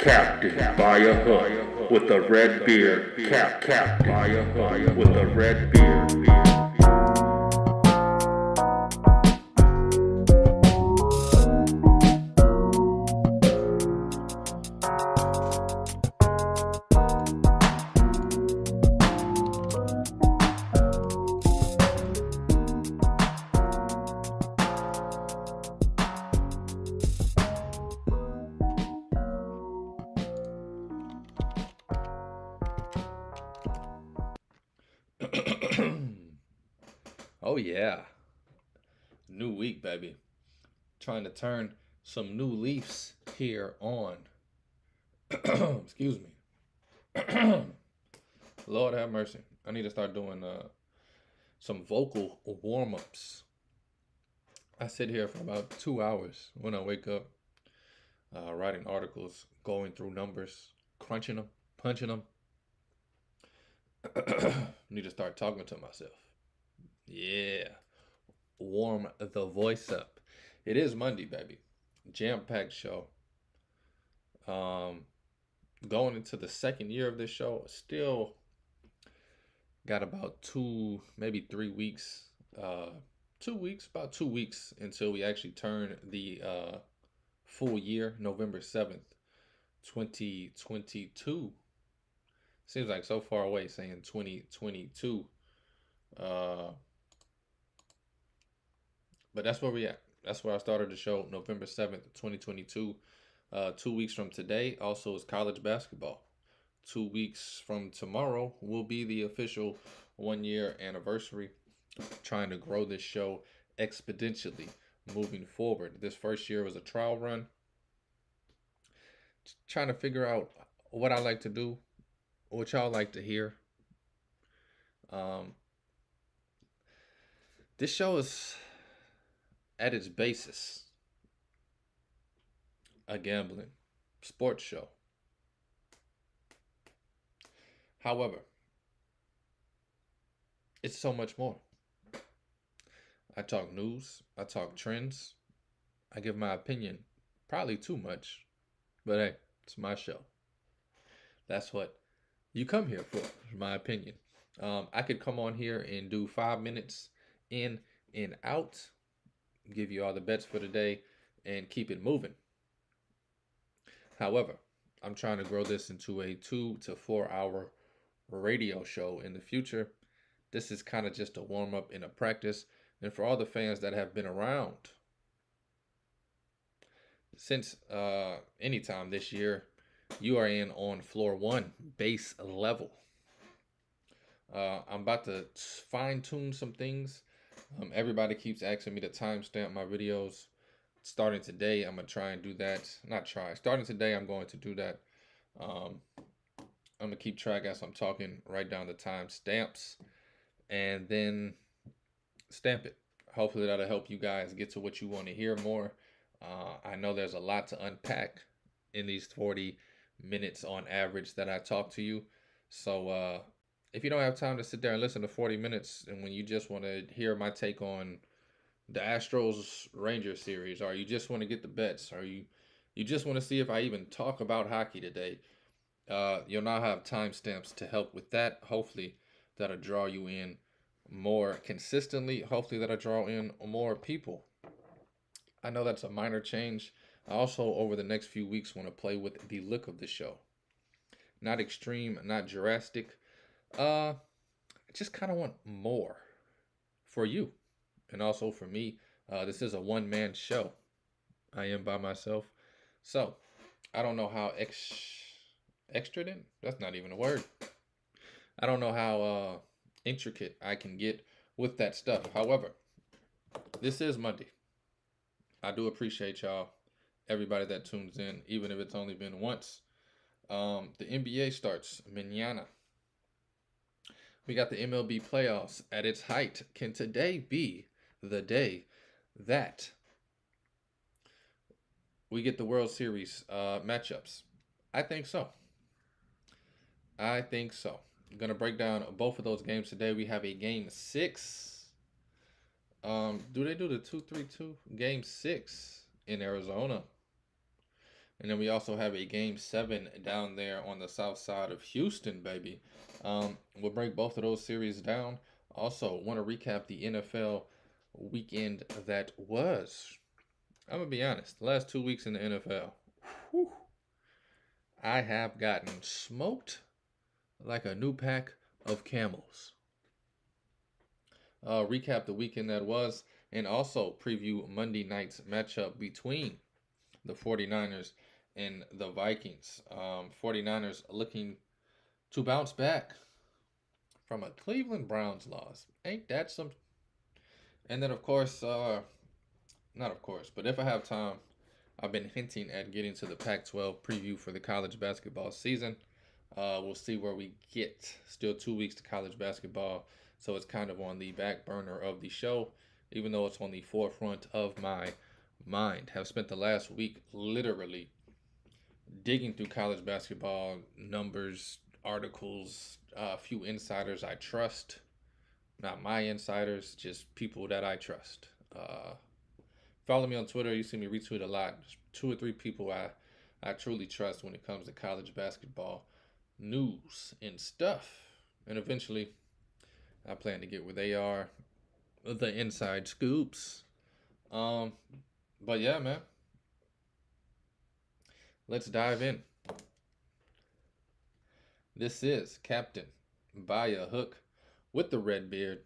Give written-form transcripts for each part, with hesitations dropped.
captain by a hook with a red beard. Captain by a hook with a red beard. Oh yeah, new week, baby. Trying to turn some new leaves here on. Excuse me. Lord have mercy. I need to start doing some vocal warm-ups. I sit here for about 2 hours when I wake up, writing articles, going through numbers, crunching them, punching them. Need to start talking to myself. Yeah. Warm the voice up. It is Monday, baby. Jam-packed show. Going into the second year of this show, still got about 3 weeks. 2 weeks, about 2 weeks until we actually turn the full year, November 7th, 2022. Seems like so far away saying 2022. But that's where we at. That's where I started the show, November 7th, 2022. 2 weeks from today also is college basketball. 2 weeks from tomorrow will be the official 1 year anniversary. Trying to grow this show exponentially moving forward. This first year was a trial run. Trying to figure out what I like to do, what y'all like to hear. This show is at its basis a gambling sports show. However, it's so much more. I talk news, I talk trends, I give my opinion, probably too much, but hey, it's my show. That's what you come here for, my opinion. I could come on here and do 5 minutes in and out, give you all the bets for the day, and keep it moving. However, I'm trying to grow this into a 2 to 4 hour radio show in the future. This is kind of just a warm up and a practice. And for all the fans that have been around since anytime this year, you are in on floor one, base level. I'm about to fine tune some things. Everybody keeps asking me to timestamp my videos. Starting today, I'm going to try and do that. Starting today, I'm going to do that. I'm going to keep track as I'm talking, write down the timestamps, and then stamp it. Hopefully that'll help you guys get to what you want to hear more. I know there's a lot to unpack in these 40 minutes on average that I talk to you. So if you don't have time to sit there and listen to 40 minutes, and when you just want to hear my take on the Astros Rangers series, or you just want to get the bets, or you just want to see if I even talk about hockey today, you'll now have timestamps to help with that. Hopefully that'll draw you in more consistently. Hopefully that'll draw in more people. I know that's a minor change. I also, over the next few weeks, want to play with the look of the show. Not extreme, not drastic. I just kind of want more for you and also for me. This is a one-man show. I am by myself. So I don't know how extravagant, that's not even a word. I don't know how intricate I can get with that stuff. However, this is Monday. I do appreciate y'all, everybody that tunes in, even if it's only been once. The NBA starts mañana. We got the MLB playoffs at its height. Can today be the day that we get the World Series matchups? I think so. I'm going to break down both of those games today. We have a game 6. Do they do the 2-3-2? Game 6 in Arizona. And then we also have a game 7 down there on the south side of Houston, baby. We'll break both of those series down. Also, want to recap the NFL weekend that was. I'm going to be honest. The last 2 weeks in the NFL, whew, I have gotten smoked like a new pack of camels. Recap the weekend that was, and also preview Monday night's matchup between the 49ers and the Vikings. 49ers looking to bounce back from a Cleveland Browns loss. Ain't that some? And then, of course, not of course, but if I have time, I've been hinting at getting to the Pac-12 preview for the college basketball season. We'll see where we get. Still 2 weeks to college basketball, so it's kind of on the back burner of the show, even though it's on the forefront of my mind. Have spent the last week literally digging through college basketball numbers, articles, a few insiders I trust. Not my insiders, just people that I trust. Follow me on Twitter. You see me retweet a lot. Just 2 or 3 people I truly trust when it comes to college basketball news and stuff. And eventually, I plan to get where they are, the inside scoops. But yeah, man. Let's dive in. This is Captain by a Hook with the red beard,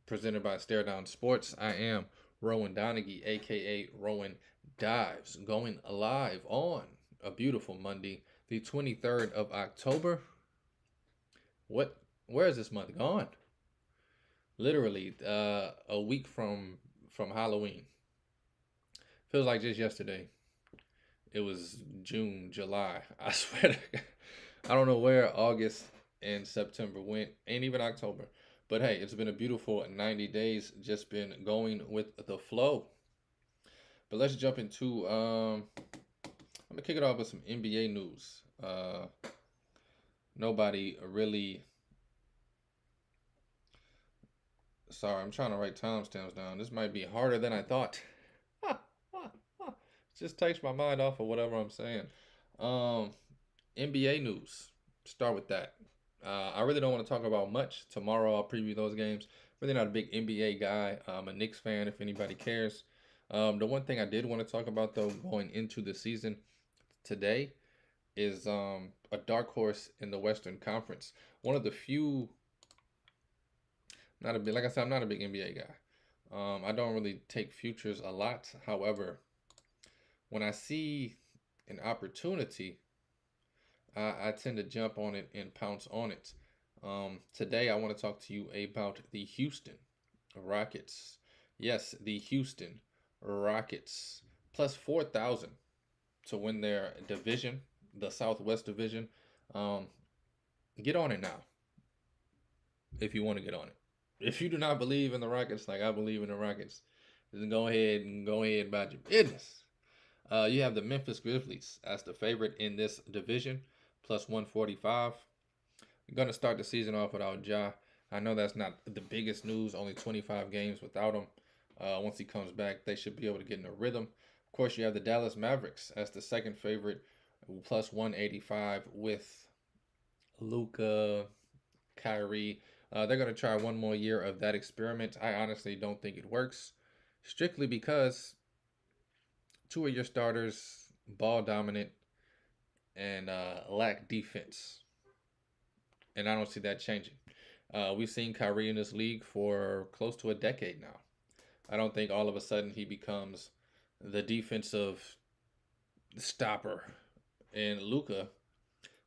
presented by Stare Down Sports. I am Rowan Donaghy, aka Rowan Dives, going live on a beautiful Monday, the 23rd of October. Where is this month gone? Literally, a week from Halloween. Feels like just yesterday. It was June, July. I swear to God. I don't know where August and September went, ain't even October. But hey, it's been a beautiful 90 days, just been going with the flow. But let's jump into, I'm going to kick it off with some NBA news. Nobody really, sorry, I'm trying to write timestamps down. This might be harder than I thought. Just takes my mind off of whatever I'm saying. NBA news. Start with that. I really don't want to talk about much. Tomorrow I'll preview those games. Really not a big NBA guy. I'm a Knicks fan if anybody cares. The one thing I did want to talk about though going into the season today is a dark horse in the Western Conference. One of the few, like I said, I'm not a big NBA guy. I don't really take futures a lot. However, when I see an opportunity, I tend to jump on it and pounce on it. Today, I want to talk to you about the Houston Rockets. Yes, the Houston Rockets. Plus 4,000 to win their division, the Southwest Division. Get on it now if you want to get on it. If you do not believe in the Rockets like I believe in the Rockets, then go ahead about your business. You have the Memphis Grizzlies as the favorite in this division, plus 145. You're going to start the season off without Ja. I know that's not the biggest news, only 25 games without him. Once he comes back, they should be able to get in a rhythm. Of course, you have the Dallas Mavericks as the second favorite, plus 185 with Luka, Kyrie. They're going to try one more year of that experiment. I honestly don't think it works, strictly because 2 of your starters ball dominant and lack defense, and I don't see that changing. We've seen Kyrie in this league for close to a decade now. I don't think all of a sudden he becomes the defensive stopper. And Luka,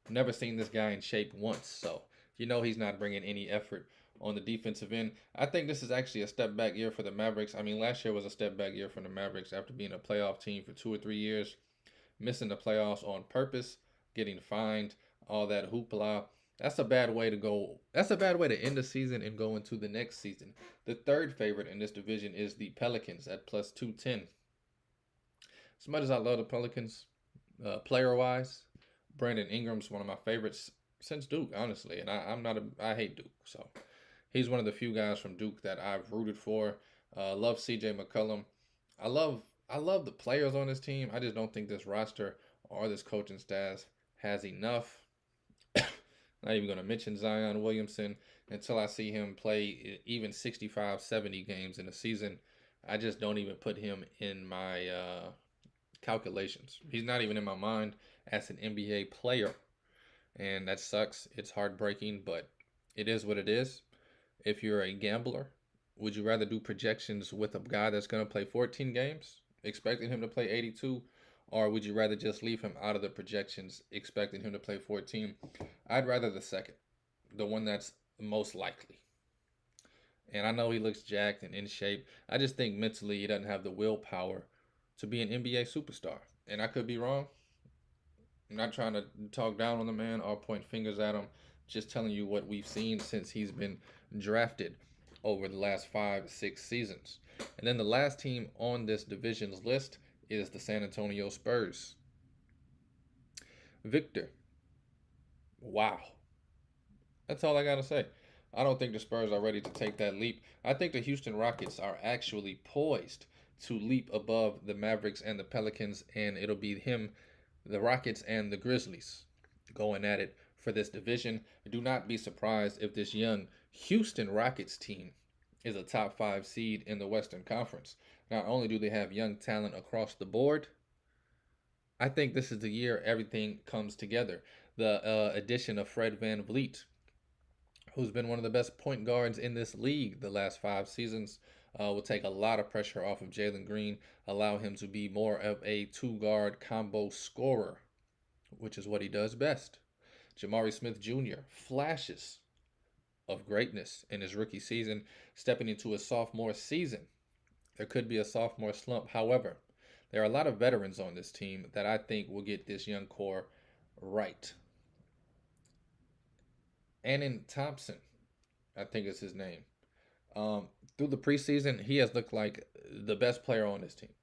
never seen this guy in shape once, so he's not bringing any effort on the defensive end. I think this is actually a step back year for the Mavericks. I mean, last year was a step back year for the Mavericks after being a playoff team for 2 or 3 years, missing the playoffs on purpose, getting fined, all that hoopla. That's a bad way to go. That's a bad way to end the season and go into the next season. The third favorite in this division is the Pelicans at plus 210. As much as I love the Pelicans, player-wise, Brandon Ingram's one of my favorites since Duke, honestly, and I hate Duke, so he's one of the few guys from Duke that I've rooted for. Love C.J. McCollum. I love I love the players on this team. I just don't think this roster or this coaching staff has enough. Not even going to mention Zion Williamson until I see him play even 65, 70 games in a season. I just don't even put him in my calculations. He's not even in my mind as an NBA player. And that sucks. It's heartbreaking, but it is what it is. If you're a gambler, would you rather do projections with a guy that's going to play 14 games, expecting him to play 82, or would you rather just leave him out of the projections, expecting him to play 14? I'd rather the second, the one that's most likely. And I know he looks jacked and in shape. I just think mentally he doesn't have the willpower to be an NBA superstar. And I could be wrong. I'm not trying to talk down on the man or point fingers at him. Just telling you what we've seen since he's been drafted over the last 5, 6 seasons. And then the last team on this division's list is the San Antonio Spurs. Victor, wow. That's all I got to say. I don't think the Spurs are ready to take that leap. I think the Houston Rockets are actually poised to leap above the Mavericks and the Pelicans, and it'll be the Rockets, and the Grizzlies going at it for this division. Do not be surprised if this young Houston Rockets team is a top 5 seed in the Western Conference. Not only do they have young talent across the board, I think this is the year everything comes together. The addition of Fred VanVleet, who's been one of the best point guards in this league the last 5 seasons, will take a lot of pressure off of Jalen Green, allow him to be more of a two-guard combo scorer, which is what he does best. Jamari Smith Jr. flashes of greatness in his rookie season, stepping into his sophomore season. There could be a sophomore slump. However, there are a lot of veterans on this team that I think will get this young core right. Anon Thompson, I think is his name. Through the preseason, he has looked like the best player on this team.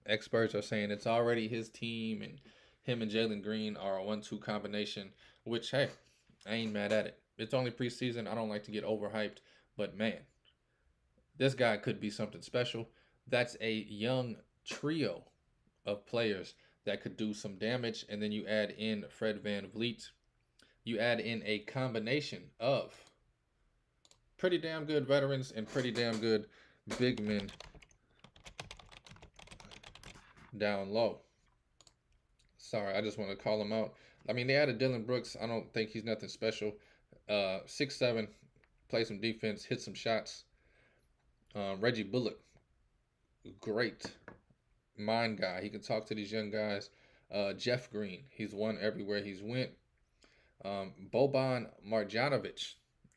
Experts are saying it's already his team, and him and Jalen Green are a 1-2 combination, which, hey, I ain't mad at it. It's only preseason. I don't like to get overhyped, but man, this guy could be something special. That's a young trio of players that could do some damage, and then you add in Fred VanVleet. You add in a combination of pretty damn good veterans and pretty damn good big men down low. Sorry, I just want to call them out. I mean, they added Dylan Brooks. I don't think he's nothing special. 6'7", play some defense, hit some shots. Reggie Bullock, great mind guy. He can talk to these young guys. Jeff Green, he's won everywhere he's went. Boban Marjanovic,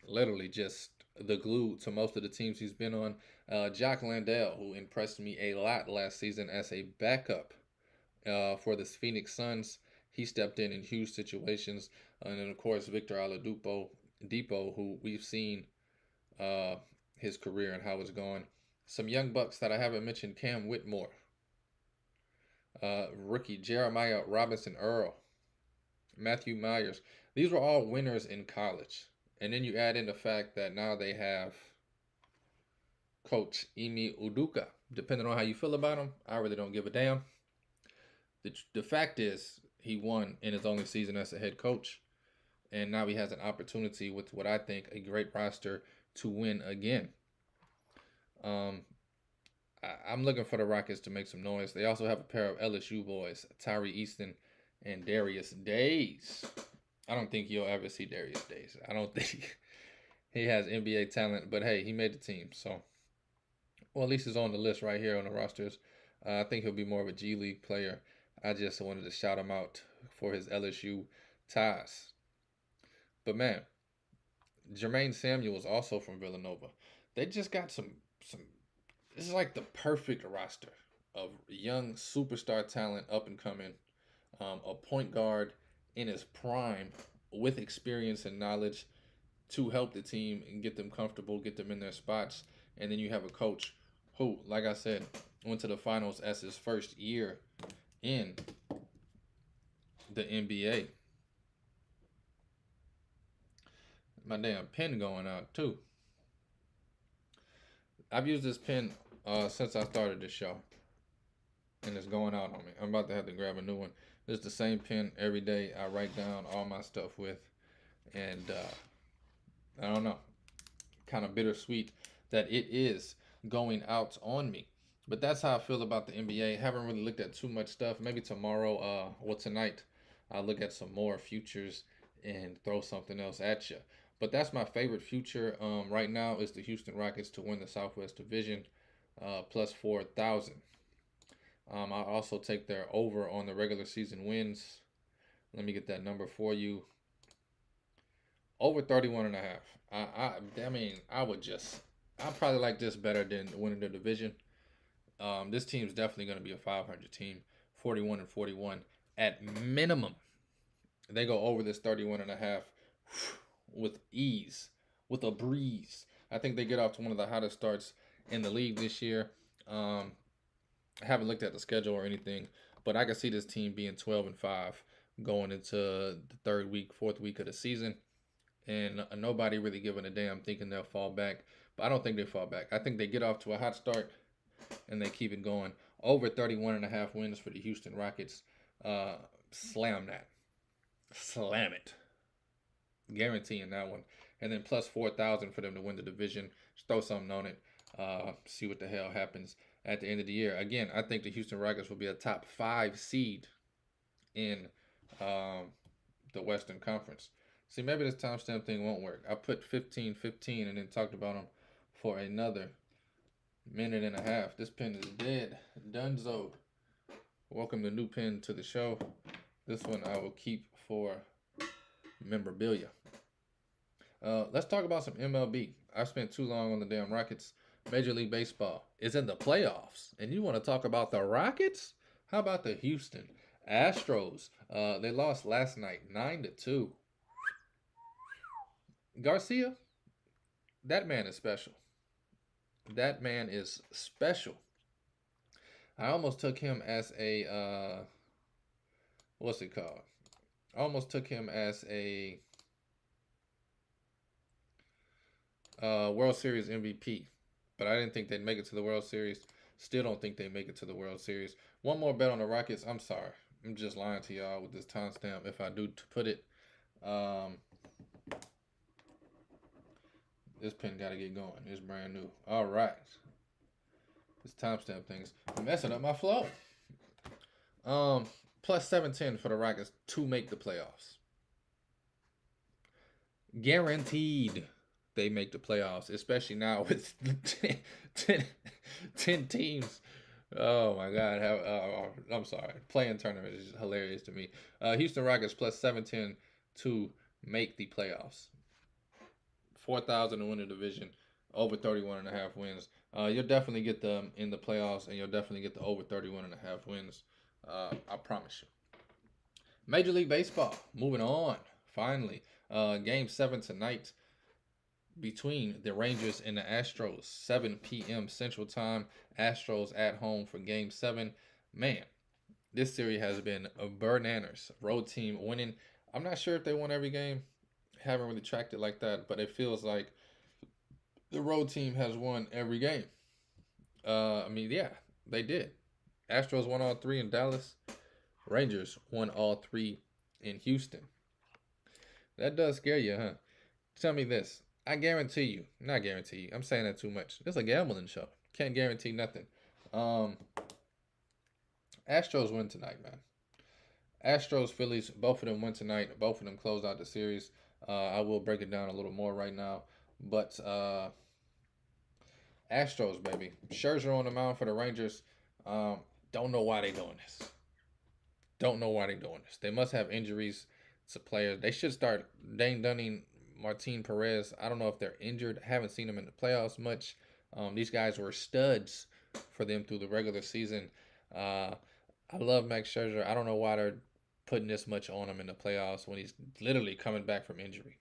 literally just the glue to most of the teams he's been on. Jock Landale, who impressed me a lot last season as a backup for the Phoenix Suns. He stepped in huge situations. And then, of course, Victor Oladipo, who we've seen his career and how it's gone. Some young bucks that I haven't mentioned: Cam Whitmore, rookie Jeremiah Robinson Earl, Matthew Myers. These were all winners in college. And then you add in the fact that now they have Coach Ime Udoka. Depending on how you feel about him, I really don't give a damn. The fact is, he won in his only season as a head coach. And now he has an opportunity with what I think a great roster to win again. I'm looking for the Rockets to make some noise. They also have a pair of LSU boys, Tyree Easton and Darius Days. I don't think you'll ever see Darius Days. I don't think he has NBA talent, but hey, he made the team. So, well, at least he's on the list right here on the rosters. I think he'll be more of a G League player. I just wanted to shout him out for his LSU ties. But man, Jermaine Samuel is also from Villanova. They just got some. This is like the perfect roster of young superstar talent, up and coming, a point guard in his prime with experience and knowledge to help the team and get them comfortable, get them in their spots. And then you have a coach who, like I said, went to the finals as his first year in the NBA. My damn pen going out too. I've used this pen since I started this show. and it's going out on me. I'm about to have to grab a new one. This is the same pen every day I write down all my stuff with, and I don't know, kind of bittersweet that it is going out on me. But that's how I feel about the NBA. Haven't really looked at too much stuff. Maybe tomorrow, tonight, I'll look at some more futures and throw something else at you. But that's my favorite future right now is the Houston Rockets to win the Southwest Division, plus 4,000. I also take their over on the regular season wins. Let me get that number for you. Over 31 and a half. I mean, I probably like this better than winning the division. This team's definitely going to be a 500 team, 41 and 41 at minimum. They go over this 31 and a half with ease, with a breeze. I think they get off to one of the hottest starts in the league this year. I haven't looked at the schedule or anything, but I can see this team being 12 and 5 going into the third week, fourth week of the season. And nobody really giving a damn, thinking they'll fall back. But I don't think they fall back. I think they get off to a hot start and they keep it going. Over 31 and a half wins for the Houston Rockets. Slam that. Slam it. Guaranteeing that one. And then plus 4,000 for them to win the division. Just throw something on it. See what the hell happens at the end of the year. Again, I think the Houston Rockets will be a top 5 seed in the Western Conference. See, maybe this timestamp thing won't work. I put 15-15 and then talked about them for another minute and a half. This pen is dead. Dunzo. Welcome the new pen to the show. This one I will keep for memorabilia. Let's talk about some MLB. I spent too long on the damn Rockets. Major League Baseball is in the playoffs. And you want to talk about the Rockets? How about the Houston Astros? They lost last night 9-2. Garcia, that man is special. That man is special. I almost took him as a what's it called? I almost took him as a World Series MVP, but I didn't think they'd make it to the World Series. Still don't think they make it to the World Series. One more bet on the Rockets. I'm sorry. I'm just lying to y'all with this timestamp if I do put it. This pen got to get going. It's brand new. All right. This timestamp thing's messing up my flow. Plus 710 for the Rockets to make the playoffs. Guaranteed they make the playoffs, especially now with 10 teams. Oh, my God. I'm sorry. Playing tournament is hilarious to me. Houston Rockets plus 710 to make the playoffs. 4,000 to win the division, over 31 and a half wins. You'll definitely get them in the playoffs, and you'll definitely get the over 31 and a half wins. I promise you. Major League Baseball, moving on, finally. Game 7 tonight between the Rangers and the Astros, 7 p.m. Central Time. Astros at home for Game 7. Man, this series has been a bananas. Road team winning. I'm not sure if they won every game. Haven't really tracked it like that, but it feels like the road team has won every game. Yeah, they did. Astros won all 3 in Dallas. Rangers won all 3 in Houston. That does scare you, huh? Tell me this. I guarantee you. Not guarantee you. I'm saying that too much. It's a gambling show. Can't guarantee nothing. Astros win tonight, man. Astros, Phillies, both of them win tonight. Both of them close out the series. I will break it down a little more right now. But Astros, baby. Scherzer on the mound for the Rangers. Don't know why they're doing this. Don't know why they're doing this. They must have injuries to players. They should start Dane Dunning, Martin Perez. I don't know if they're injured. I haven't seen them in the playoffs much. These guys were studs for them through the regular season. I love Max Scherzer. I don't know why they're putting this much on him in the playoffs when he's literally coming back from injury.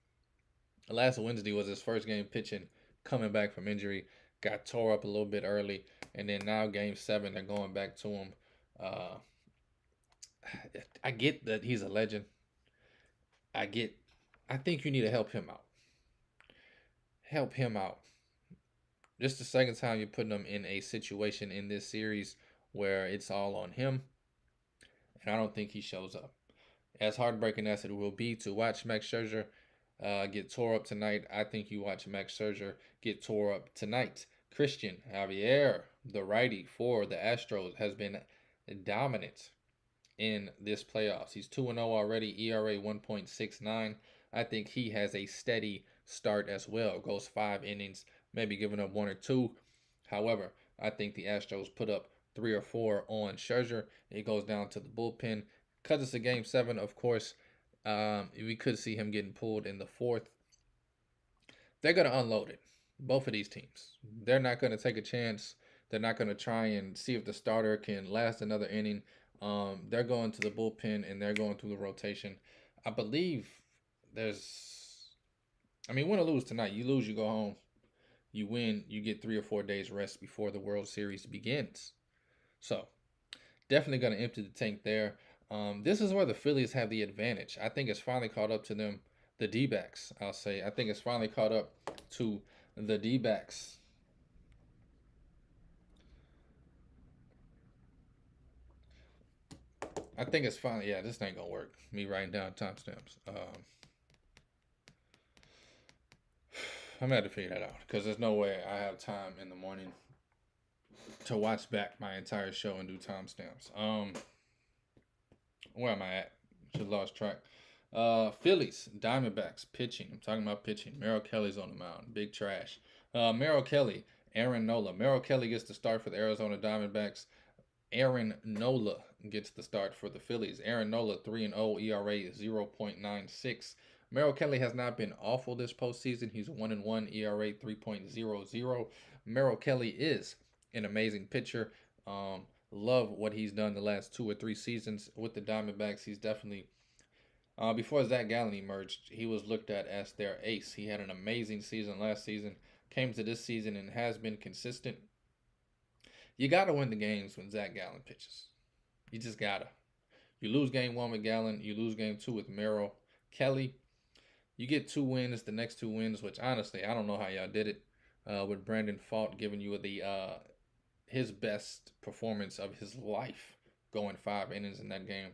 Last Wednesday was his first game pitching, coming back from injury. Got tore up a little bit early. And then now Game 7, they're going back to him. I get that he's a legend. I think you need to help him out. Help him out. This is the second time you're putting him in a situation in this series where it's all on him, and I don't think he shows up. As heartbreaking as it will be to watch Max Scherzer get tore up tonight, I think you watch Max Scherzer get tore up tonight. Christian Javier, the righty for the Astros, has been dominant in this playoffs. He's 2-0 already, ERA 1.69. I think he has a steady start as well. Goes 5 innings, maybe giving up 1 or 2. However, I think the Astros put up 3 or 4 on Scherzer. It goes down to the bullpen. Because it's a game 7, of course, we could see him getting pulled in the 4th. They're going to unload it. Both of these teams. They're not going to take a chance. They're not going to try and see if the starter can last another inning. They're going to the bullpen and they're going through the rotation. I believe win or lose tonight. You lose, you go home. You win, you get 3 or 4 days rest before the World Series begins. So, definitely going to empty the tank there. This is where the Phillies have the advantage. I think it's finally caught up to them. The Dbacks, I'll say. I think it's finally caught up to the Dbacks. I think it's finally, yeah, this ain't going to work. Me writing down timestamps. I'm going to have to figure that out because there's no way I have time in the morning to watch back my entire show and do timestamps. Where am I at? Just lost track. Phillies, Diamondbacks, pitching. I'm talking about pitching. Merrill Kelly's on the mound. Big trash. Merrill Kelly, Aaron Nola. Merrill Kelly gets the start for the Arizona Diamondbacks. Aaron Nola gets the start for the Phillies. Aaron Nola, 3-0, ERA 0.96. Merrill Kelly has not been awful this postseason. He's 1-1, ERA 3.00. Merrill Kelly is an amazing pitcher. Love what he's done the last 2 or 3 seasons with the Diamondbacks. He's definitely, before Zach Gallen emerged, he was looked at as their ace. He had an amazing season last season, came to this season and has been consistent. You got to win the games when Zach Gallen pitches. You just got to. You lose game 1 with Gallen, you lose game 2 with Merrill Kelly. You get 2 wins, the next 2 wins, which honestly, I don't know how y'all did it, with Brandon Pfaadt giving you his best performance of his life, going 5 innings in that game.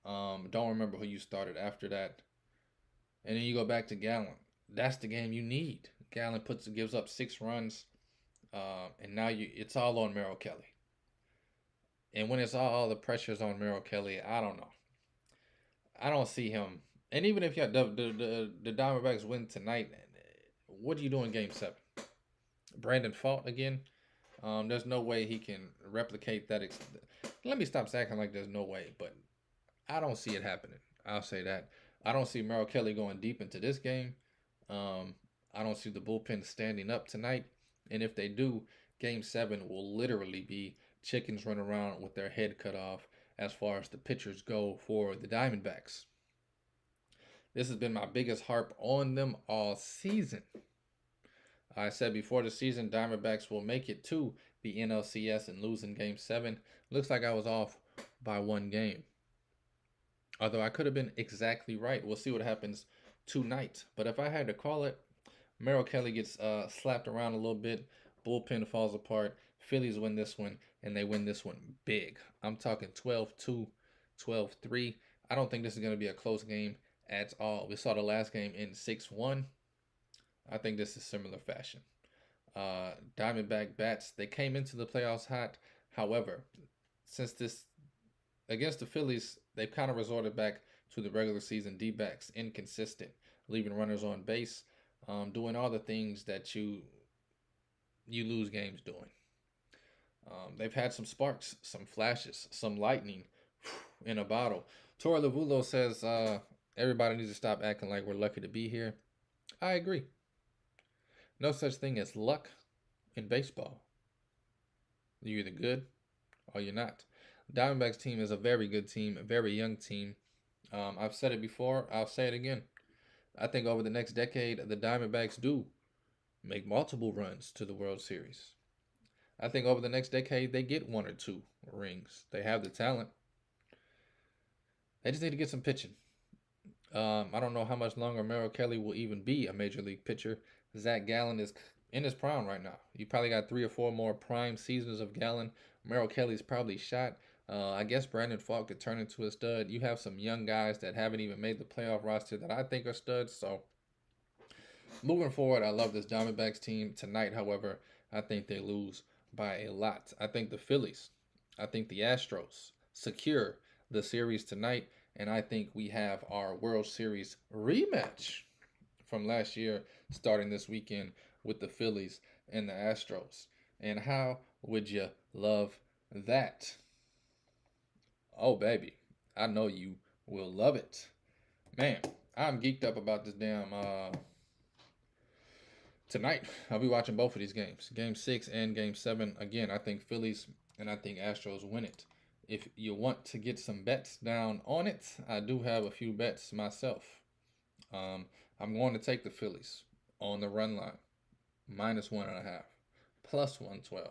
Don't remember who you started after that. And then you go back to Gallen. That's the game you need. Gallen gives up 6 runs, and now it's all on Merrill Kelly. And when it's all the pressure's on Merrill Kelly, I don't know. I don't see him. And even if the Diamondbacks win tonight, what do you do in Game 7? Brandon Pfaadt again? There's no way he can replicate that. Let me stop acting like there's no way, but I don't see it happening. I'll say that. I don't see Merrill Kelly going deep into this game. I don't see the bullpen standing up tonight. And if they do, Game 7 will literally be chickens run around with their head cut off as far as the pitchers go for the Diamondbacks. This has been my biggest harp on them all season. I said before the season, Diamondbacks will make it to the NLCS and lose in Game 7. Looks like I was off by 1 game. Although I could have been exactly right. We'll see what happens tonight. But if I had to call it, Merrill Kelly gets slapped around a little bit. Bullpen falls apart. Phillies win this one, and they win this one big. I'm talking 12-2, 12-3. I don't think this is going to be a close game at all. We saw the last game in 6-1. I think this is similar fashion. Diamondback bats, they came into the playoffs hot. However, since this against the Phillies, they've kind of resorted back to the regular season Dbacks, inconsistent, leaving runners on base, doing all the things that you lose games doing. They've had some sparks, some flashes, some lightning in a bottle. Tora Lavulo says everybody needs to stop acting like we're lucky to be here. I agree. No such thing as luck in baseball. You're either good or you're not. Diamondbacks team is a very good team, a very young team. I've said it before. I'll say it again. I think over the next decade, the Diamondbacks do make multiple runs to the World Series. I think over the next decade, they get 1 or 2 rings. They have the talent. They just need to get some pitching. I don't know how much longer Merrill Kelly will even be a major league pitcher. Zach Gallen is in his prime right now. You probably got 3 or 4 more prime seasons of Gallen. Merrill Kelly's probably shot. I guess Brandon Falk could turn into a stud. You have some young guys that haven't even made the playoff roster that I think are studs. So moving forward, I love this Diamondbacks team. Tonight, however, I think they lose by a lot. I think the Phillies, I think the Astros secure the series tonight, and I think we have our World Series rematch from last year starting this weekend with the Phillies and the Astros. And how would you love that? Oh, baby, I know you will love it. Man, I'm geeked up about this damn tonight. I'll be watching both of these games, Game 6 and Game 7. Again, I think Phillies and I think Astros win it. If you want to get some bets down on it, I do have a few bets myself. I'm going to take the Phillies on the run line, -1.5, +112.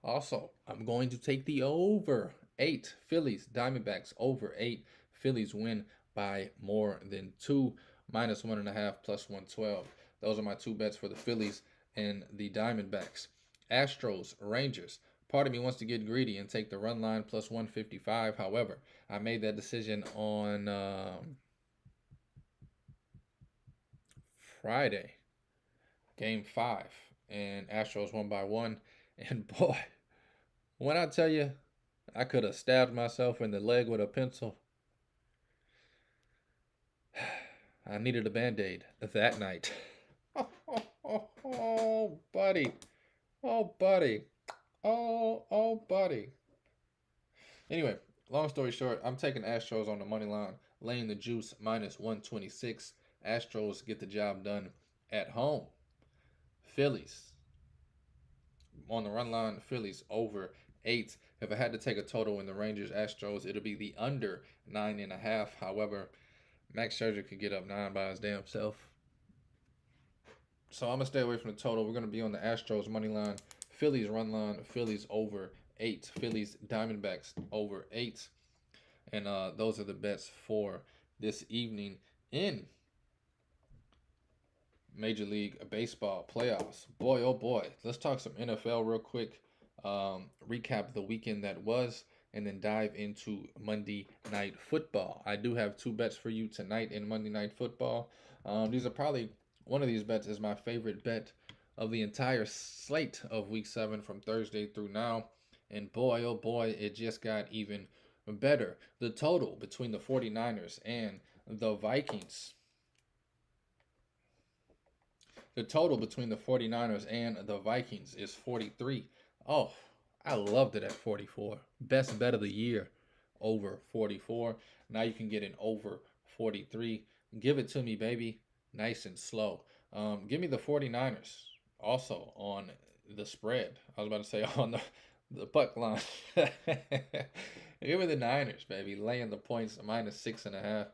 Also, I'm going to take the over 8 Phillies, Diamondbacks over 8. Phillies win by more than 2, -1.5, +112. Those are my two bets for the Phillies and the Diamondbacks. Astros, Rangers. Part of me wants to get greedy and take the run line +155. However, I made that decision on Friday, Game 5, and Astros won by 1. And boy, when I tell you I could have stabbed myself in the leg with a pencil, I needed a Band-Aid that night. Oh, buddy. Oh, buddy. Oh, buddy. Anyway, long story short, I'm taking Astros on the money line, laying the juice -126. Astros get the job done at home. Phillies on the run line, Phillies over 8. If I had to take a total in the Rangers Astros, it'll be the under 9.5. However, Max Scherzer could get up 9 by his damn self. So I'm gonna stay away from the total. We're gonna be on the Astros money line, Phillies run line, Phillies over 8, Phillies Diamondbacks over 8, and those are the bets for this evening in Major League Baseball playoffs. Boy, oh boy. Let's talk some NFL real quick. Recap the weekend that was, and then dive into Monday Night Football. I do have two bets for you tonight in Monday Night Football. These are probably, one of these bets is my favorite bet of the entire slate of Week 7 from Thursday through now. And boy, oh boy, it just got even better. The total between the 49ers and the Vikings. The total between the 49ers and the Vikings is 43. Oh, I loved it at 44. Best bet of the year, over 44. Now you can get an over 43. Give it to me, baby. Nice and slow. Give me the 49ers also on the spread. I was about to say on the buck line. Give me the Niners, baby. Laying the points, -6.5.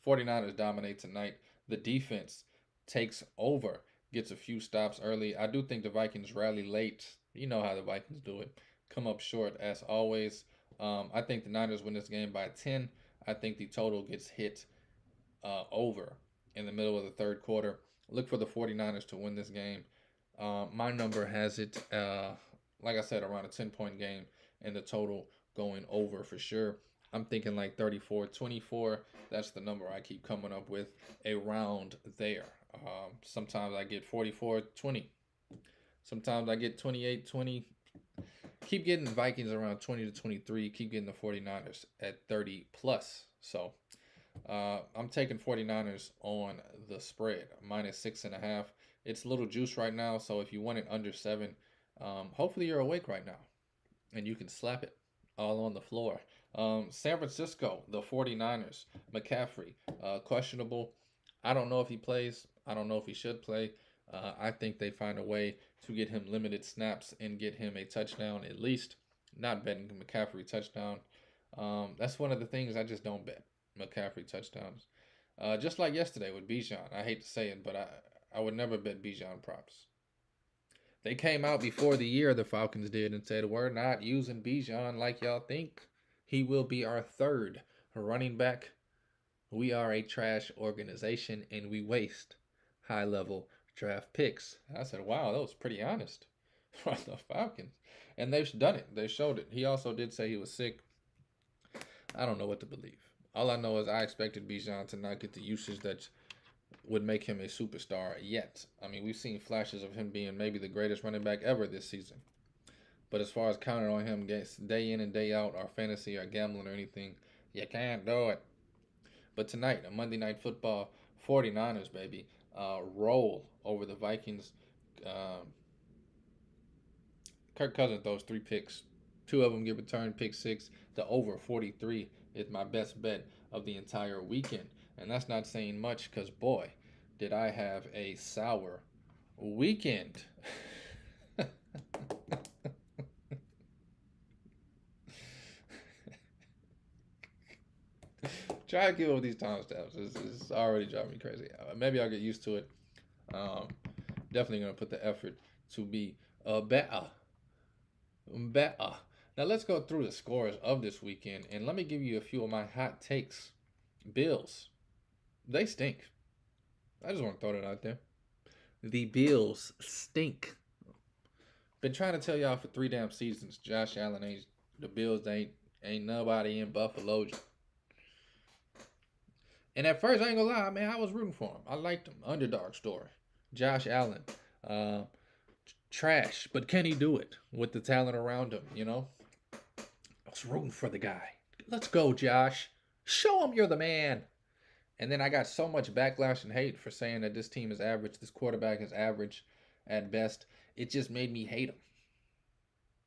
49ers dominate tonight. The defense takes over, gets a few stops early. I do think the Vikings rally late. You know how the Vikings do it. Come up short as always. I think the Niners win this game by 10. I think the total gets hit over in the middle of the third quarter. Look for the 49ers to win this game. My number has it, like I said, around a 10-point game, and the total going over for sure. I'm thinking like 34-24. That's the number I keep coming up with around there. Sometimes I get 44-20. Sometimes I get 28-20. Keep getting the Vikings around 20-23. Keep getting the 49ers at 30 plus. So I'm taking 49ers on the spread, -6.5. It's a little juice right now. So if you want it under 7, hopefully you're awake right now and you can slap it all on the floor. San Francisco, the 49ers, McCaffrey, questionable. I don't know if he plays. I don't know if he should play. I think they find a way to get him limited snaps and get him a touchdown at least. Not betting McCaffrey touchdown. That's one of the things I just don't bet, McCaffrey touchdowns. Just like yesterday with Bijan. I hate to say it, but I would never bet Bijan props. They came out before the year, the Falcons did, and said, we're not using Bijan like y'all think. He will be our third running back. We are a trash organization, and we waste high-level draft picks. I said, wow, that was pretty honest. from the Falcons. And they've done it. They showed it. He also did say he was sick. I don't know what to believe. All I know is I expected Bijan to not get the usage that would make him a superstar yet. I mean, we've seen flashes of him being maybe the greatest running back ever this season. But as far as counting on him day in and day out, or fantasy or gambling or anything, you can't do it. But tonight, a Monday Night Football, 49ers, baby, roll over the Vikings. Um, Kirk Cousins throws 3 picks. 2 of them get returned, pick six. The over 43 is my best bet of the entire weekend. And that's not saying much because, boy, did I have a sour weekend. Try to keep up with these timestamps. It's already driving me crazy. Maybe I'll get used to it. Definitely going to put the effort to be better. Now let's go through the scores of this weekend, and let me give you a few of my hot takes. Bills, they stink. I just want to throw that out there. The Bills stink. Been trying to tell y'all for 3 damn seasons. Josh Allen ain't the Bills. Ain't nobody in Buffalo. And at first, I ain't gonna lie, man, I was rooting for him. I liked him. Underdog story. Josh Allen, trash, but can he do it with the talent around him? You know, I was rooting for the guy. Let's go, Josh. Show him you're the man. And then I got so much backlash and hate for saying that this team is average, this quarterback is average at best. It just made me hate him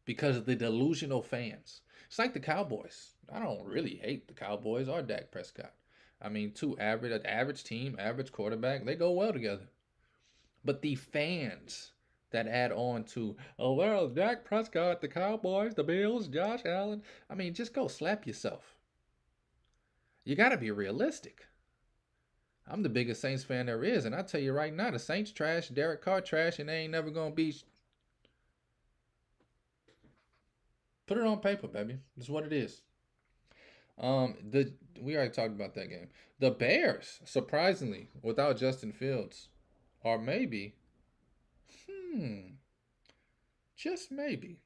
because of the delusional fans. It's like the Cowboys. I don't really hate the Cowboys or Dak Prescott. I mean, an average team, average quarterback, they go well together. But the fans that add on to, oh, well, Dak Prescott, the Cowboys, the Bills, Josh Allen. I mean, just go slap yourself. You got to be realistic. I'm the biggest Saints fan there is, and I tell you right now, the Saints trash, Derek Carr trash, and they ain't never going to be. Put it on paper, baby. That's what it is. We already talked about that game. The Bears, surprisingly, without Justin Fields, or maybe, just maybe,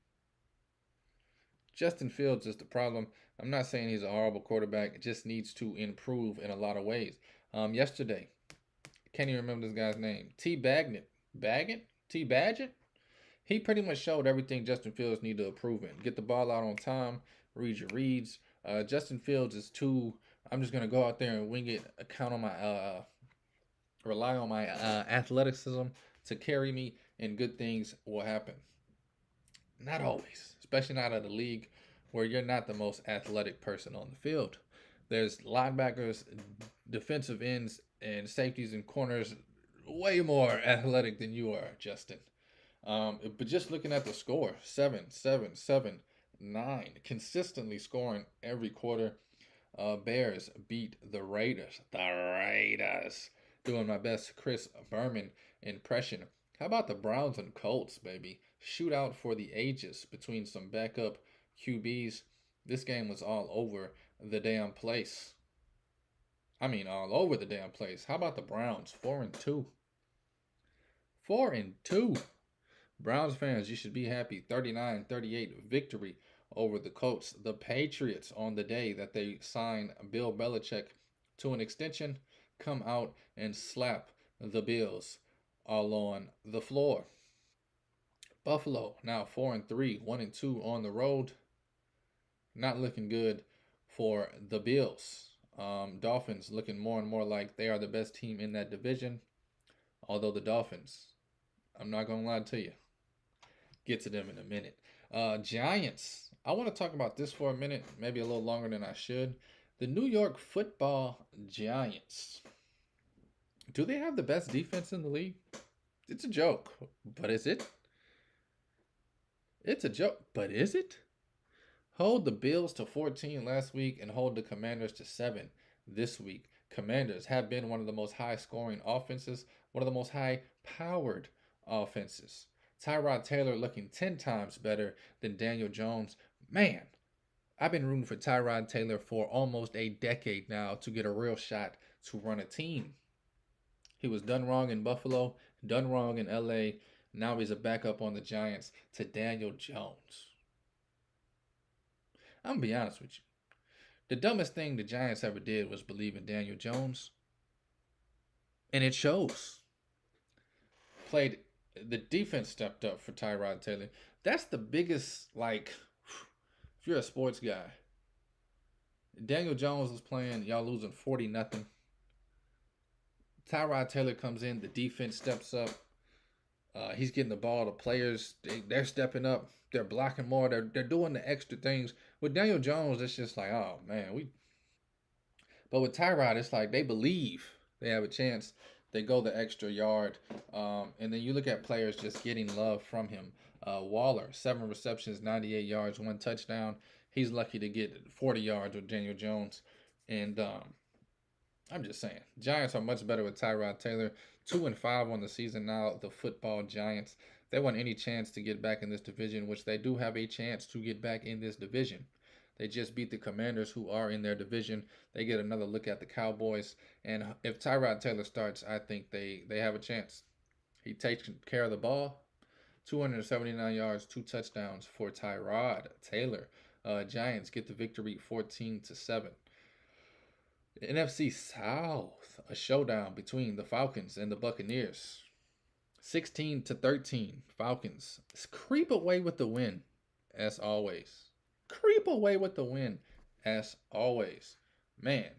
Justin Fields is the problem. I'm not saying he's a horrible quarterback. It just needs to improve in a lot of ways. Yesterday, can't even remember this guy's name. T. Badgett. He pretty much showed everything Justin Fields need to improve in. Get the ball out on time, read your reads. Justin Fields is too. I'm just gonna go out there and wing it. Rely on my athleticism to carry me, and good things will happen. Not always, especially not at a league where you're not the most athletic person on the field. There's linebackers, defensive ends, and safeties and corners way more athletic than you are, Justin. But just looking at the score, 7-7-7-9, consistently scoring every quarter. Bears beat the Raiders. Doing my best Chris Berman impression. How about the Browns and Colts, baby? Shootout for the ages between some backup QBs. This game was all over the damn place. All over the damn place. How about the Browns? 4-2. 4-2. Browns fans, you should be happy. 39-38 victory over the Colts. The Patriots, on the day that they sign Bill Belichick to an extension, come out and slap the Bills all on the floor. Buffalo, now 4-3, 1-2 on the road. Not looking good for the Bills. Dolphins looking more and more like they are the best team in that division. Although the Dolphins, I'm not going to lie to you, get to them in a minute. Giants, I want to talk about this for a minute, maybe a little longer than I should. The New York Football Giants. Do they have the best defense in the league? It's a joke, but is it? It's a joke, but is it? Hold the Bills to 14 last week and hold the Commanders to 7 this week. Commanders have been one of the most high-scoring offenses, one of the most high-powered offenses. Tyrod Taylor looking 10 times better than Daniel Jones. Man, I've been rooting for Tyrod Taylor for almost a decade now to get a real shot to run a team. He was done wrong in Buffalo, done wrong in LA. Now he's a backup on the Giants to Daniel Jones. I'm going to be honest with you. The dumbest thing the Giants ever did was believe in Daniel Jones, and it shows. Played the defense stepped up for Tyrod Taylor. That's the biggest, like, if you're a sports guy. Daniel Jones was playing, y'all losing 40-0. Tyrod Taylor comes in, the defense steps up. He's getting the ball. The players, they're stepping up. They're blocking more. They're doing the extra things. With Daniel Jones, it's just like, oh man, we. But with Tyrod, it's like they believe they have a chance. They go the extra yard, and then you look at players just getting love from him. Waller, 7 receptions, 98 yards, 1 touchdown. He's lucky to get 40 yards with Daniel Jones, and I'm just saying, Giants are much better with Tyrod Taylor. 2-5 on the season now. The football Giants. If they want any chance to get back in this division, which they do have a chance to get back in this division. They just beat the Commanders, who are in their division. They get another look at the Cowboys, and if Tyrod Taylor starts, I think they have a chance. He takes care of the ball. 279 yards, 2 touchdowns for Tyrod Taylor. Giants get the victory, 14-7. NFC South, a showdown between the Falcons and the Buccaneers. 16-13, Falcons creep away with the win, as always. Creep away with the win, as always. Man.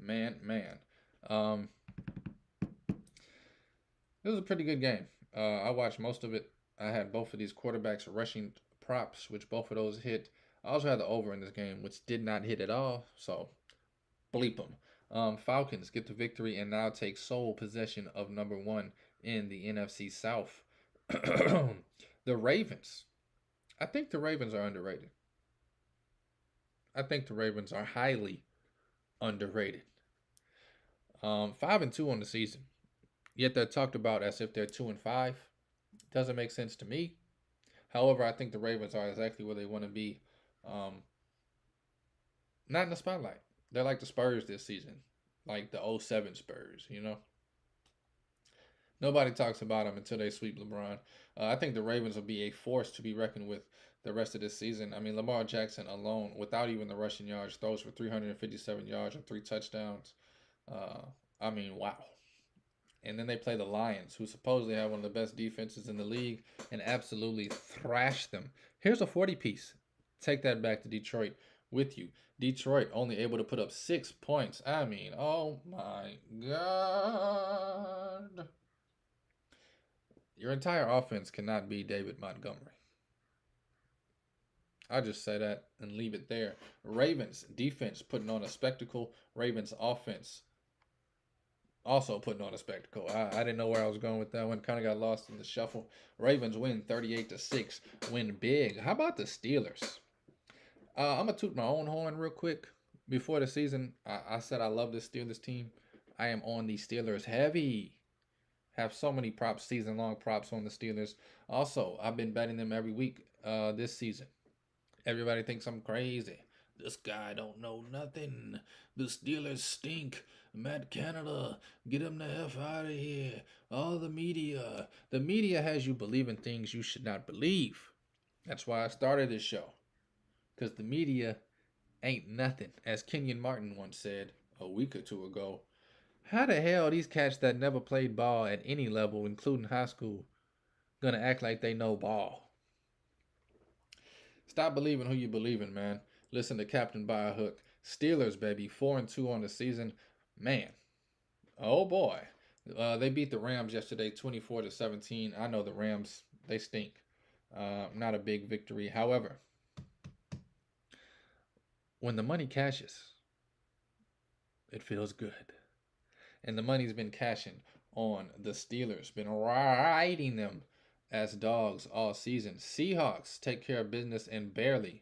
It was a pretty good game. I watched most of it. I had both of these quarterbacks rushing props, which both of those hit. I also had the over in this game, which did not hit at all. So, bleep them. Falcons get the victory and now take sole possession of number 1 in the NFC South. The Ravens. I think the Ravens are underrated. I think the Ravens are highly underrated. 5-2 on the season. Yet they're talked about as if they're 2-5. Doesn't make sense to me. However, I think the Ravens are exactly where they want to be. Not in the spotlight. They're like the Spurs this season. Like the 07 Spurs, you know? Nobody talks about them until they sweep LeBron. I think the Ravens will be a force to be reckoned with the rest of this season. I mean, Lamar Jackson alone, without even the rushing yards, throws for 357 yards and 3 touchdowns. I mean, wow. And then they play the Lions, who supposedly have one of the best defenses in the league, and absolutely thrash them. Here's a 40-piece. Take that back to Detroit with you. Detroit only able to put up 6 points. I mean, oh my God. Your entire offense cannot be David Montgomery. I'll just say that and leave it there. Ravens defense putting on a spectacle. Ravens offense also putting on a spectacle. I didn't know where I was going with that one. Kind of got lost in the shuffle. Ravens win 38-6. Win big. How about the Steelers? I'm going to toot my own horn real quick. Before the season, I said I love this Steelers team. I am on the Steelers heavy. Have so many props, season-long props on the Steelers. Also, I've been betting them every week this season. Everybody thinks I'm crazy. This guy don't know nothing. The Steelers stink. Matt Canada, get him the F out of here. All the media. The media has you believing things you should not believe. That's why I started this show. Because the media ain't nothing. As Kenyon Martin once said a week or two ago, how the hell these cats that never played ball at any level, including high school, gonna act like they know ball? Stop believing who you believe in, man. Listen to Captain by a Hook. Steelers, baby, 4-2 on the season. Man, oh boy. They beat the Rams yesterday, 24-17. I know the Rams, they stink. Not a big victory. However, when the money cashes, it feels good. And the money's been cashing on the Steelers. Been riding them as dogs all season. Seahawks take care of business and barely,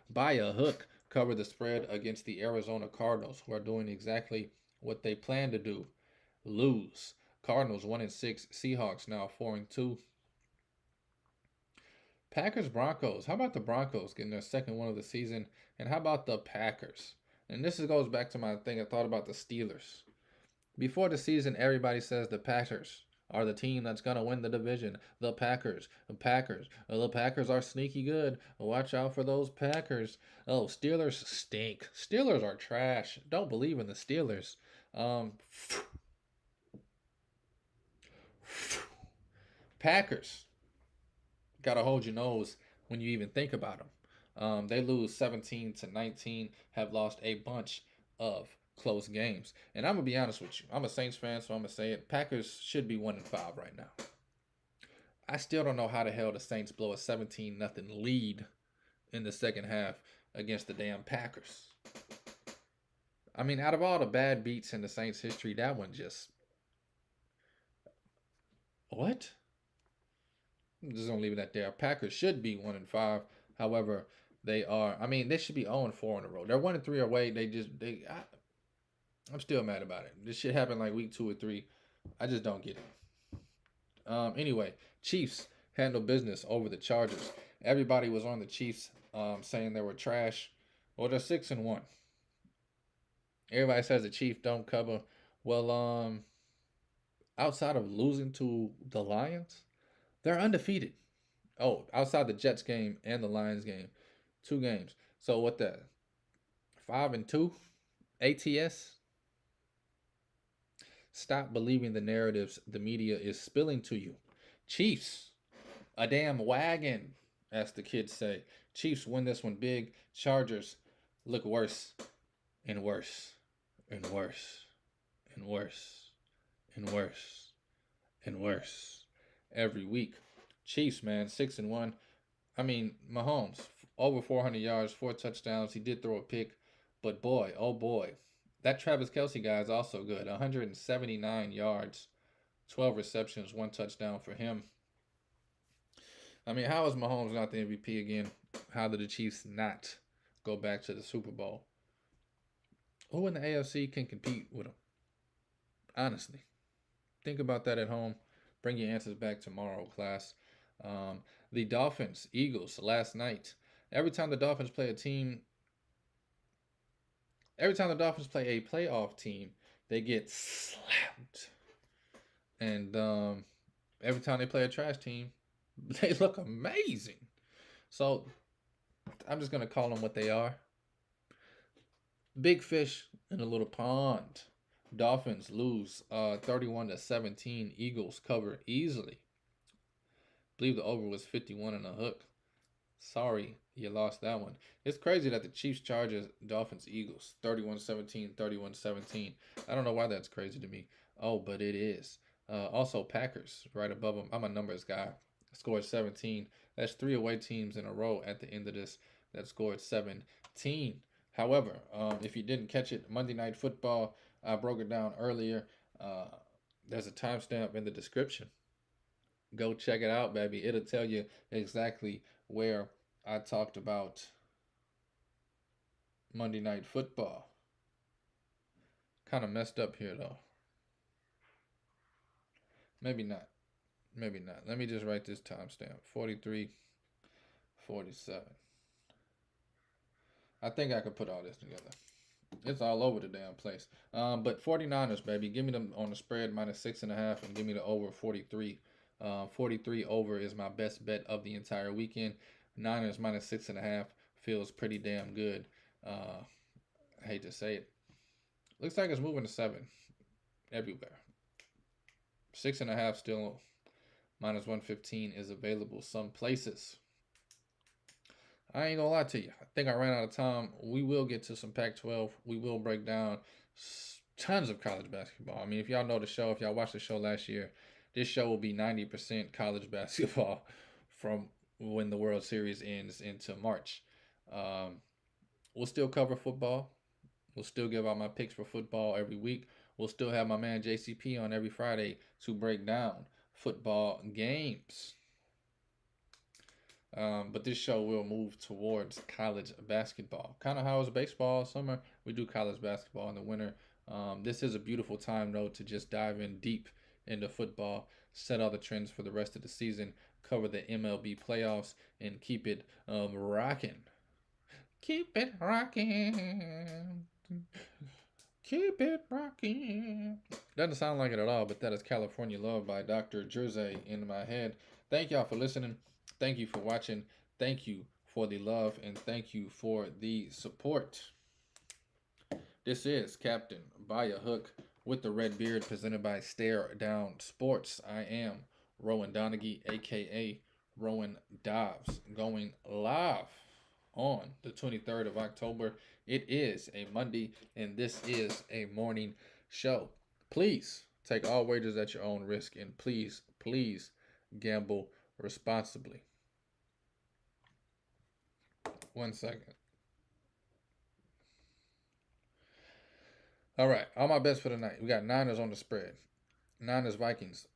by a hook, cover the spread against the Arizona Cardinals, who are doing exactly what they plan to do. Lose. Cardinals 1-6. Seahawks now 4-2. Packers Broncos. How about the Broncos getting their second one of the season? And how about the Packers? And this goes back to my thing I thought about the Steelers. Before the season, everybody says the Packers are the team that's gonna win the division. The Packers. The Packers. The Packers are sneaky good. Watch out for those Packers. Oh, Steelers stink. Steelers are trash. Don't believe in the Steelers. Um, Packers. Gotta hold your nose when you even think about them. They lose 17-19, have lost a bunch of close games. And I'm gonna be honest with you. I'm a Saints fan, so I'm gonna say it. Packers should be 1-5 right now. I still don't know how the hell the Saints blow a 17-0 lead in the second half against the damn Packers. I mean, out of all the bad beats in the Saints history, that one just what? I'm just gonna leave it at there. Packers should be 1-5. However, they are. I mean, they should be 0-4 in a row. They're 1-3 away. I'm still mad about it. This shit happened like week 2 or 3. I just don't get it. Anyway, Chiefs handle business over the Chargers. Everybody was on the Chiefs saying they were trash. Well, they're 6-1. Everybody says the Chiefs don't cover. Well, outside of losing to the Lions, they're undefeated. Oh, outside the Jets game and the Lions game, 2 games. So what that? 5-2 ATS. Stop believing the narratives the media is spilling to you. Chiefs, a damn wagon, as the kids say. Chiefs win this one big. Chargers look worse and worse and worse and worse and worse and worse every week. Chiefs, man, 6-1. I mean, Mahomes, over 400 yards, 4 touchdowns. He did throw a pick, but boy, oh boy, that Travis Kelce guy is also good. 179 yards, 12 receptions, 1 touchdown for him. I mean, how is Mahomes not the MVP again? How did the Chiefs not go back to the Super Bowl? Who in the AFC can compete with them? Honestly, think about that at home. Bring your answers back tomorrow, class. The Dolphins, Eagles, last night. Every time the Dolphins play a playoff team, they get slapped. And every time they play a trash team, they look amazing. So I'm just going to call them what they are. Big fish in a little pond. Dolphins lose 31-17. Eagles cover easily. I believe the over was 51 and a hook. Sorry, you lost that one. It's crazy that the Chiefs, Chargers, Dolphins, Eagles, 31-17, 31-17. I don't know why that's crazy to me. Oh, but it is. Also, Packers, right above them. I'm a numbers guy. Scored 17. That's 3 away teams in a row at the end of this that scored 17. However, if you didn't catch it, Monday Night Football, I broke it down earlier. There's a timestamp in the description. Go check it out, baby. It'll tell you exactly where I talked about Monday Night Football. Kind of messed up here, though. Maybe not. Maybe not. Let me just write this timestamp. 43:47. I think I could put all this together. It's all over the damn place. But 49ers, baby. Give me them on the spread -6.5 and give me the over 43. 43 over is my best bet of the entire weekend. Niners -6.5 feels pretty damn good. I hate to say it. Looks like it's moving to 7 everywhere. 6.5 still -115 is available some places. I ain't gonna lie to you. I think I ran out of time. We will get to some Pac-12. We will break down tons of college basketball. I mean, if y'all know the show, if y'all watched the show last year, this show will be 90% college basketball from when the World Series ends into March. We'll still cover football. We'll still give out my picks for football every week. We'll still have my man JCP on every Friday to break down football games. But this show will move towards college basketball. Kind of how it's baseball summer. We do college basketball in the winter. This is a beautiful time, though, to just dive in deep into football, set all the trends for the rest of the season, cover the MLB playoffs, and keep it rocking. Keep it rocking. Keep it rocking. Doesn't sound like it at all, but that is California Love by Dr. Jersey in my head. Thank y'all for listening. Thank you for watching. Thank you for the love, and thank you for the support. This is Captain by a Hook with the red beard, presented by Stare Down Sports. I am Rowan Donaghy, aka Rowan Dobbs, going live on the 23rd of October. It is a Monday, and this is a morning show. Please take all wagers at your own risk, and please, please gamble responsibly. 1 second. All right, all my bets for tonight. We got Niners on the spread. Niners Vikings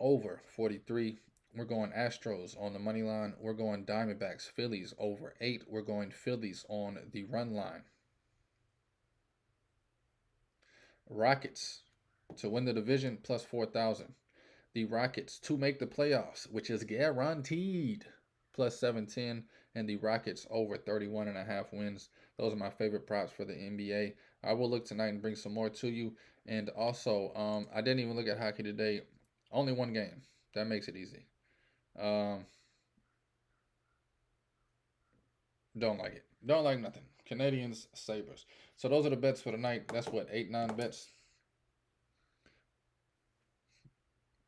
over 43. We're going Astros on the money line. We're going Diamondbacks Phillies over 8. We're going Phillies on the run line. Rockets to win the division plus 4,000. The Rockets to make the playoffs, which is guaranteed, plus 710. And the Rockets over 31.5 wins. Those are my favorite props for the NBA. I will look tonight and bring some more to you. And also, I didn't even look at hockey today. Only one game. That makes it easy. Don't like it. Don't like nothing. Canadians, Sabres. So those are the bets for tonight. That's what, 8, 9 bets.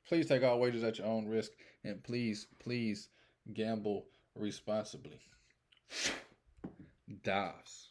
Please take all wagers at your own risk. And please, please gamble responsibly. Dobbs.